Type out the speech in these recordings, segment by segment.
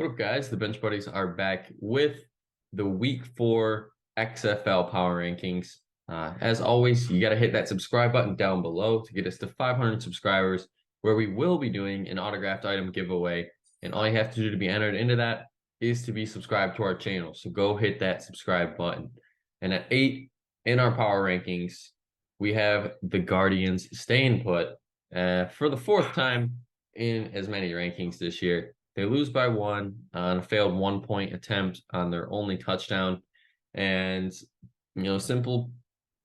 What up, guys? The Bench Buddies are back with the Week 4 XFL Power Rankings. As always, you got to hit that subscribe button down below to get us to 500 subscribers, where we will be doing an autographed item giveaway. And all you have to do to be entered into that is to be subscribed to our channel. So go hit that subscribe button. And at 8 in our Power Rankings, we have the Guardians staying put for the fourth time in as many rankings this year. They lose by 1 on a failed 1-point attempt on their only touchdown. And, simple.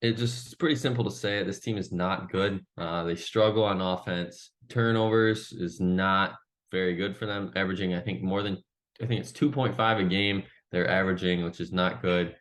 It's pretty simple to say it. This team is not good. They struggle on offense. Turnovers is not very good for them, averaging, I think it's 2.5 a game they're averaging, which is not good.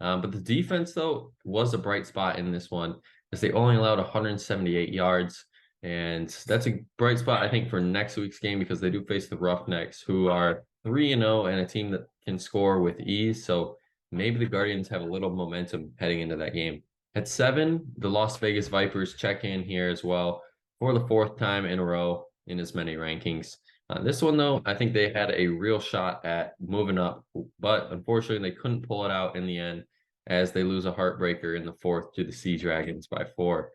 But the defense, though, was a bright spot in this one, as they only allowed 178 yards. And that's a bright spot, I think, for next week's game, because they do face the Roughnecks, who are 3-0 and a team that can score with ease. So maybe the Guardians have a little momentum heading into that game. At 7, the Las Vegas Vipers check in here as well for the fourth time in a row in as many rankings. This one, though, I think they had a real shot at moving up, but unfortunately they couldn't pull it out in the end, as they lose a heartbreaker in the fourth to the Sea Dragons by 4.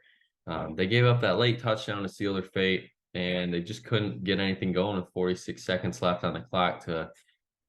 They gave up that late touchdown to seal their fate, and they just couldn't get anything going with 46 seconds left on the clock to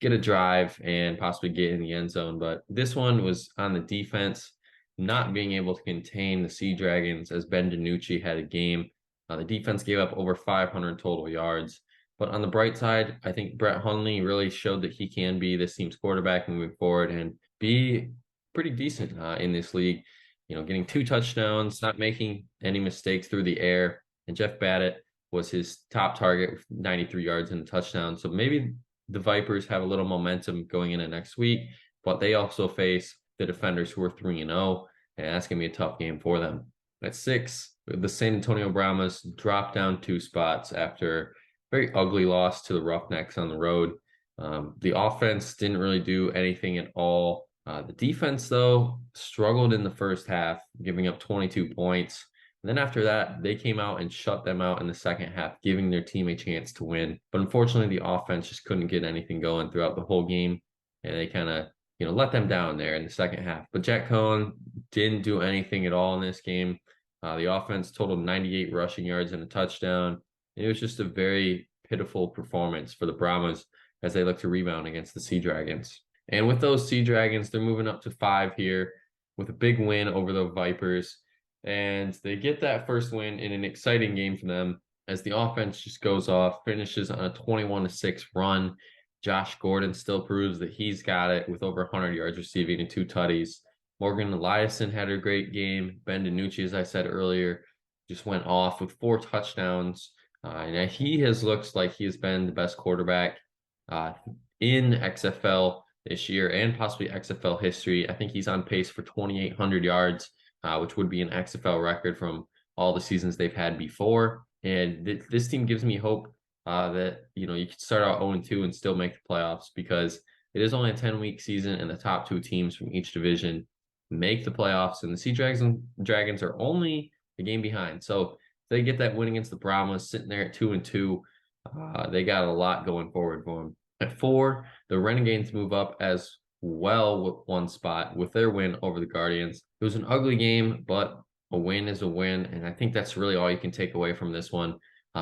get a drive and possibly get in the end zone. But this one was on the defense, not being able to contain the Sea Dragons, as Ben DiNucci had a game. The defense gave up over 500 total yards. But on the bright side, I think Brett Hundley really showed that he can be this team's quarterback moving forward and be pretty decent in this league. Getting 2 touchdowns, not making any mistakes through the air. And Jeff Badgett was his top target with 93 yards and a touchdown. So maybe the Vipers have a little momentum going into next week, but they also face the Defenders, who are 3-0, and that's going to be a tough game for them. At 6, the San Antonio Brahmas dropped down 2 spots after a very ugly loss to the Roughnecks on the road. The offense didn't really do anything at all. The defense, though, struggled in the first half, giving up 22 points. And then after that, they came out and shut them out in the second half, giving their team a chance to win. But unfortunately, the offense just couldn't get anything going throughout the whole game, and they kind of, let them down there in the second half. But Jack Cohen didn't do anything at all in this game. The offense totaled 98 rushing yards and a touchdown. It was just a very pitiful performance for the Brahmas as they look to rebound against the Sea Dragons. And with those Sea Dragons, they're moving up to 5 here with a big win over the Vipers. And they get that first win in an exciting game for them, as the offense just goes off, finishes on a 21-6 run. Josh Gordon still proves that he's got it with over 100 yards receiving and 2 tutties. Morgan Eliason had a great game. Ben DiNucci, as I said earlier, just went off with 4 touchdowns. And he has looked like he has been the best quarterback in XFL this year, and possibly XFL history. I think he's on pace for 2,800 yards, which would be an XFL record from all the seasons they've had before. And this team gives me hope that, you can start out 0-2 and still make the playoffs, because it is only a 10-week season, and the top 2 teams from each division make the playoffs. And the Sea Dragons are only a game behind. So if they get that win against the Brahmas, sitting there at 2-2, they got a lot going forward for them. At 4, the Renegades move up as well with 1 spot with their win over the Guardians. It was an ugly game, but a win is a win, and I think that's really all you can take away from this one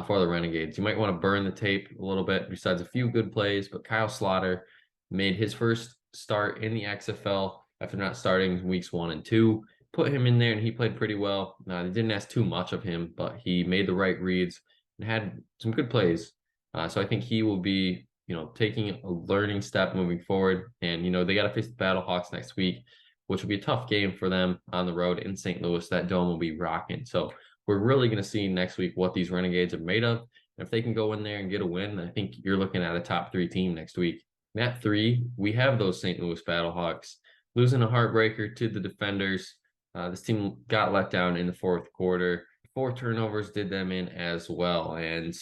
for the Renegades. You might want to burn the tape a little bit, besides a few good plays, but Kyle Slaughter made his first start in the XFL after not starting weeks 1 and 2. Put him in there, and he played pretty well. They didn't ask too much of him, but he made the right reads and had some good plays. So I think he will be, taking a learning step moving forward. And, they got to face the Battlehawks next week, which will be a tough game for them on the road in St. Louis. That dome will be rocking. So we're really going to see next week what these Renegades are made of. And if they can go in there and get a win, I think you're looking at a top 3 team next week. And at 3, we have those St. Louis Battlehawks losing a heartbreaker to the Defenders. This team got let down in the fourth quarter. 4 turnovers did them in as well. And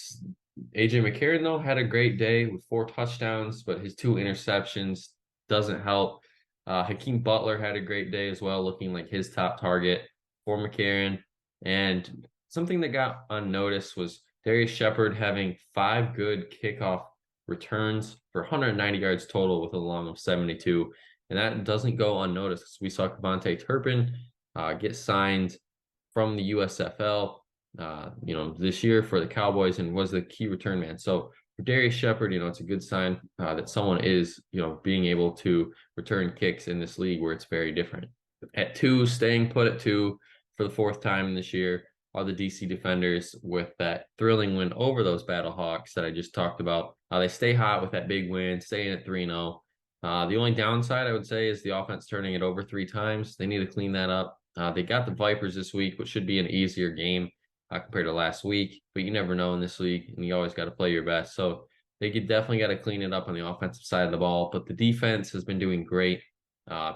AJ McCarron, though, had a great day with 4 touchdowns, but his 2 interceptions doesn't help. Hakeem Butler had a great day as well, looking like his top target for McCarron. And something that got unnoticed was Darius Shepard having 5 good kickoff returns for 190 yards total with a long of 72. And that doesn't go unnoticed. We saw Cavante Turpin get signed from the USFL, this year for the Cowboys and was the key return man. So for Darius Shepard, it's a good sign that someone is, being able to return kicks in this league where it's very different. At two, staying put at two for the fourth time this year are the DC Defenders with that thrilling win over those Battlehawks that I just talked about. They stay hot with that big win, staying at 3-0. The only downside I would say is the offense turning it over 3 times. They need to clean that up. They got the Vipers this week, which should be an easier game compared to last week, but you never know in this league, and you always got to play your best. So they could definitely got to clean it up on the offensive side of the ball, but the defense has been doing great.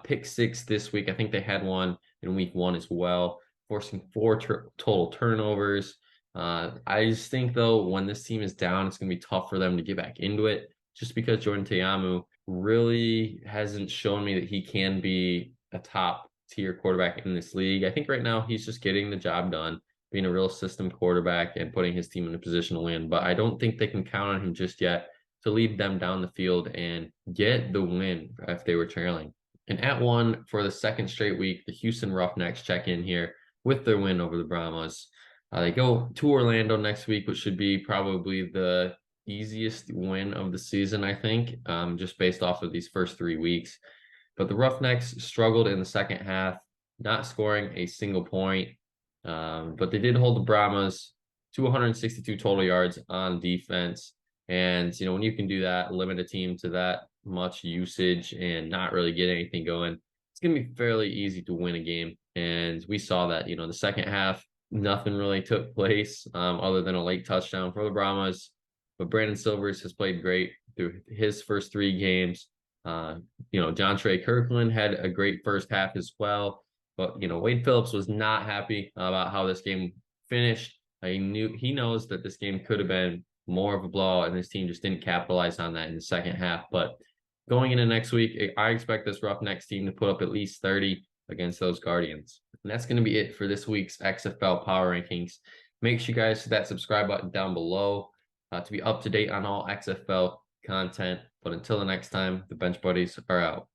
Pick six this week. I think they had one in week 1 as well, forcing 4 total turnovers. I just think, though, when this team is down, it's going to be tough for them to get back into it just because Jordan Ta'amu really hasn't shown me that he can be a top tier quarterback in this league. I think right now he's just getting the job done, being a real system quarterback and putting his team in a position to win. But I don't think they can count on him just yet to lead them down the field and get the win if they were trailing. And at 1 for the second straight week, the Houston Roughnecks check in here with their win over the Brahmas. They go to Orlando next week, which should be probably the easiest win of the season, I think, just based off of these first 3 weeks. But the Roughnecks struggled in the second half, not scoring a single point. But they did hold the Brahmas to 162 total yards on defense. And, when you can do that, limit a team to that much usage and not really get anything going, it's going to be fairly easy to win a game. And we saw that, the second half, nothing really took place other than a late touchdown for the Brahmas. But Brandon Silvers has played great through his first 3 games. John Trey Kirkland had a great first half as well. But, Wade Phillips was not happy about how this game finished. He knows that this game could have been more of a blowout, and this team just didn't capitalize on that in the second half. But going into next week, I expect this Roughnecks team to put up at least 30 against those Guardians. And that's going to be it for this week's XFL Power Rankings. Make sure you guys hit that subscribe button down below to be up to date on all XFL content. But until the next time, the Bench Buddies are out.